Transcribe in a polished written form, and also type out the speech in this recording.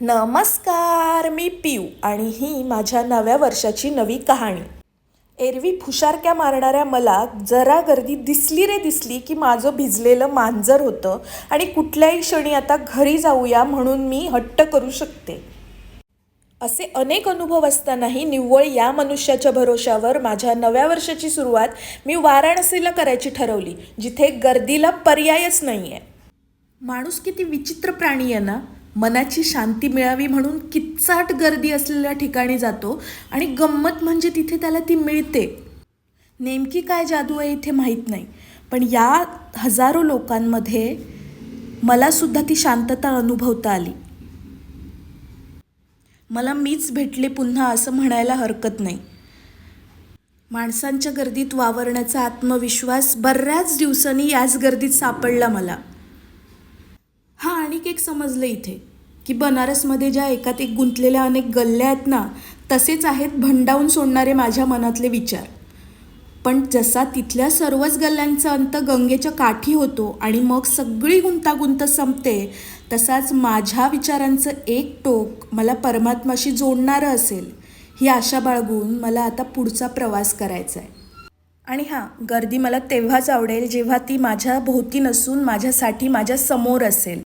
नमस्कार, मी पिऊ आणि ही माझ्या नव्या वर्षाची नवी कहाणी. एरवी फुशारक्या मारणाऱ्या मला जरा गर्दी दिसली रे दिसली की माझं भिजलेलं मांजर होतं आणि कुठल्याही क्षणी आता घरी जाऊया म्हणून मी हट्ट करू शकते. असे अनेक अनुभव असतानाही निव्वळ या मनुष्याच्या भरोशावर माझ्या नव्या वर्षाची सुरुवात मी वाराणसीला करायची ठरवली, जिथे गर्दीला पर्यायच नाही आहे. माणूस किती विचित्र प्राणी आहे ना. मनाची शांती मिळावी म्हणून किच्चाट गर्दी असलेल्या ठिकाणी जातो आणि गंमत म्हणजे तिथे त्याला ती मिळते. नेमकी काय जादू आहे इथे माहीत नाही, पण या हजारो लोकांमध्ये मला सुद्धा ती शांतता अनुभवता आली. मला मीच भेटले पुन्हा असं म्हणायला हरकत नाही. माणसांच्या गर्दीत वावरण्याचा आत्मविश्वास बऱ्याच दिवसांनी याच गर्दीत सापडला मला. हां, आणिक एक समजलं इथे की बनारसमध्ये ज्या एकात एक गुंतलेल्या अनेक गल्ल्या आहेत ना, तसेच आहेत भंडावून सोडणारे माझ्या मनातले विचार. पण जसा तिथल्या सर्वच गल्ल्यांचा अंत गंगेच्या काठी होतो आणि मग सगळी गुंतागुंत संपते, तसाच माझ्या विचारांचं एक टोक मला परमात्माशी जोडणारं असेल ही आशा बाळगून मला आता पुढचा प्रवास करायचा आहे. आणि हां, गर्दी मला तेव्हाच आवडेल जेव्हा ती माझ्या भोवती नसून माझ्यासाठी माझ्या समोर असेल.